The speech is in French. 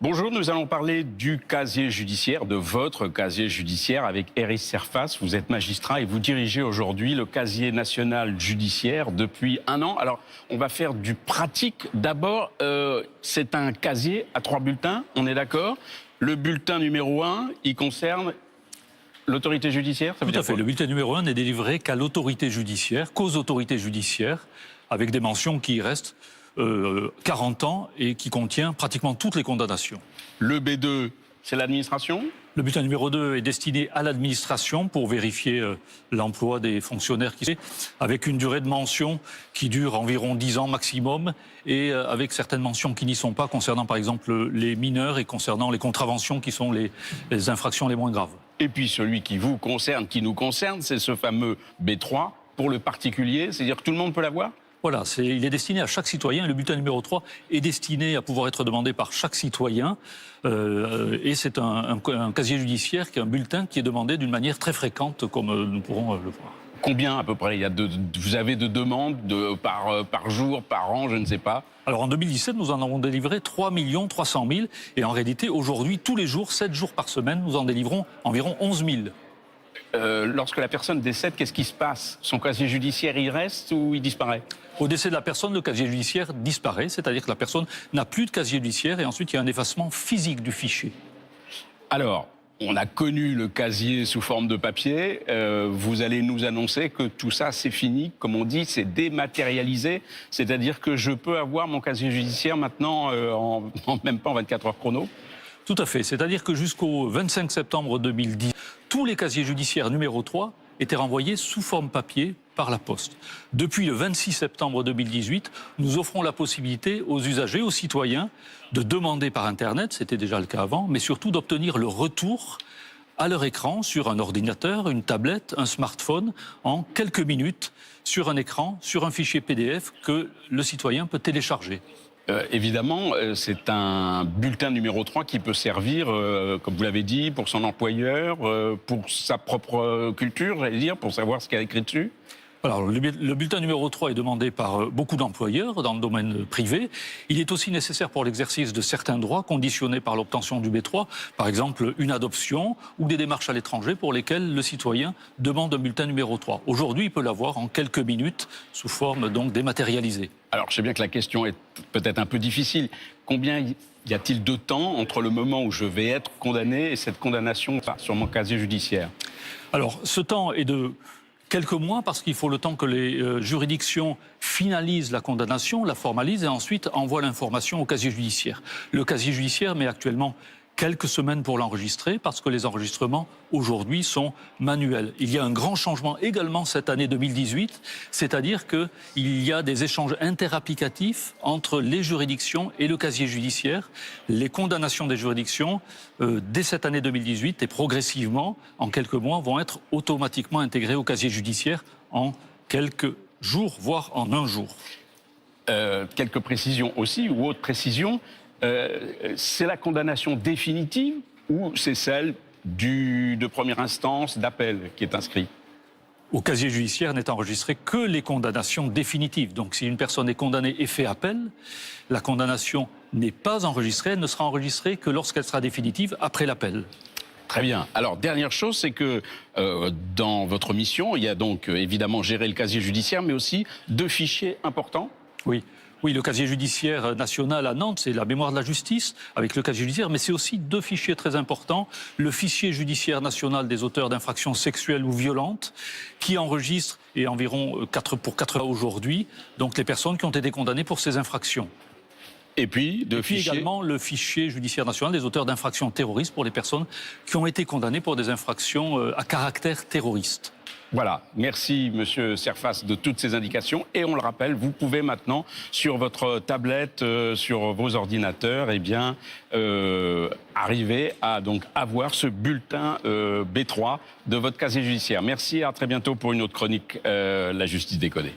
Bonjour, nous allons parler du casier judiciaire, de votre casier judiciaire avec Eris Serfas. Vous êtes magistrat et vous dirigez aujourd'hui le casier national judiciaire depuis 1 an. Alors, on va faire du pratique. D'abord, c'est un casier à 3 bulletins, on est d'accord? Le bulletin numéro 1, il concerne l'autorité judiciaire, ça veut Tout dire à fait. quoi? Le bulletin numéro 1 n'est délivré qu'à l'autorité judiciaire, qu'aux autorités judiciaires, avec des mentions qui restent 40 ans et qui contient pratiquement toutes les condamnations. Le B2, c'est l'administration? Le bulletin numéro 2 est destiné à l'administration pour vérifier l'emploi des fonctionnaires avec une durée de mention qui dure environ 10 ans maximum et avec certaines mentions qui n'y sont pas concernant par exemple les mineurs et concernant les contraventions qui sont les infractions les moins graves. Et puis celui qui vous concerne, qui nous concerne, c'est ce fameux B3 pour le particulier, c'est-à-dire que tout le monde peut l'avoir? Voilà, il est destiné à chaque citoyen. Le bulletin numéro 3 est destiné à pouvoir être demandé par chaque citoyen. Et c'est un casier judiciaire qui est un bulletin qui est demandé d'une manière très fréquente, comme nous pourrons le voir. Combien à peu près vous avez de demandes par jour, par an, je ne sais pas? Alors en 2017, nous en avons délivré 3 300 000. Et en réalité, aujourd'hui, tous les jours, 7 jours par semaine, nous en délivrons environ 11 000. Lorsque la personne décède, qu'est-ce qui se passe? Son casier judiciaire, il reste ou il disparaît? Au décès de la personne, le casier judiciaire disparaît, c'est-à-dire que la personne n'a plus de casier judiciaire et ensuite il y a un effacement physique du fichier. Alors, on a connu le casier sous forme de papier. Vous allez nous annoncer que tout ça, c'est fini. Comme on dit, c'est dématérialisé. C'est-à-dire que je peux avoir mon casier judiciaire maintenant même pas en 24 heures chrono? Tout à fait. C'est-à-dire que jusqu'au 25 septembre 2010, tous les casiers judiciaires numéro 3 étaient renvoyés sous forme papier par la poste. Depuis le 26 septembre 2018, nous offrons la possibilité aux usagers, aux citoyens, de demander par Internet, c'était déjà le cas avant, mais surtout d'obtenir le retour à leur écran sur un ordinateur, une tablette, un smartphone, en quelques minutes, sur un écran, sur un fichier PDF que le citoyen peut télécharger. Évidemment, c'est un bulletin numéro 3 qui peut servir, comme vous l'avez dit, pour son employeur, pour sa propre culture, j'allais dire, pour savoir ce qu'il y a écrit dessus. Alors, le bulletin numéro 3 est demandé par beaucoup d'employeurs dans le domaine privé. Il est aussi nécessaire pour l'exercice de certains droits conditionnés par l'obtention du B3, par exemple une adoption ou des démarches à l'étranger pour lesquelles le citoyen demande un bulletin numéro 3. Aujourd'hui, il peut l'avoir en quelques minutes sous forme donc dématérialisée. Alors, je sais bien que la question est peut-être un peu difficile. Combien y a-t-il de temps entre le moment où je vais être condamné et cette condamnation sur mon casier judiciaire? Alors, ce temps est de quelques mois, parce qu'il faut le temps que les juridictions finalisent la condamnation, la formalisent et ensuite envoient l'information au casier judiciaire. Le casier judiciaire met actuellement quelques semaines pour l'enregistrer, parce que les enregistrements aujourd'hui sont manuels. Il y a un grand changement également cette année 2018, c'est-à-dire qu'il y a des échanges interapplicatifs entre les juridictions et le casier judiciaire. Les condamnations des juridictions, dès cette année 2018 et progressivement, en quelques mois, vont être automatiquement intégrées au casier judiciaire en quelques jours, voire en un jour. Quelques précisions aussi, ou autres précisions. C'est la condamnation définitive ou c'est celle de première instance d'appel qui est inscrite? Au casier judiciaire n'est enregistré que les condamnations définitives. Donc si une personne est condamnée et fait appel, la condamnation n'est pas enregistrée, elle ne sera enregistrée que lorsqu'elle sera définitive après l'appel. Très bien. Alors, dernière chose, c'est que dans votre mission, il y a donc évidemment gérer le casier judiciaire, mais aussi 2 fichiers importants. Oui, le casier judiciaire national à Nantes, c'est la mémoire de la justice avec le casier judiciaire, mais c'est aussi 2 fichiers très importants. Le fichier judiciaire national des auteurs d'infractions sexuelles ou violentes, qui enregistre, et environ pour 4 ans aujourd'hui, donc les personnes qui ont été condamnées pour ces infractions. Et puis également le fichier judiciaire national des auteurs d'infractions terroristes pour les personnes qui ont été condamnées pour des infractions à caractère terroriste. Voilà, merci Monsieur Serfas de toutes ces indications. Et on le rappelle, vous pouvez maintenant, sur votre tablette, sur vos ordinateurs, arriver à donc avoir ce bulletin B3 de votre casier judiciaire. Merci et à très bientôt pour une autre chronique, La Justice décodée.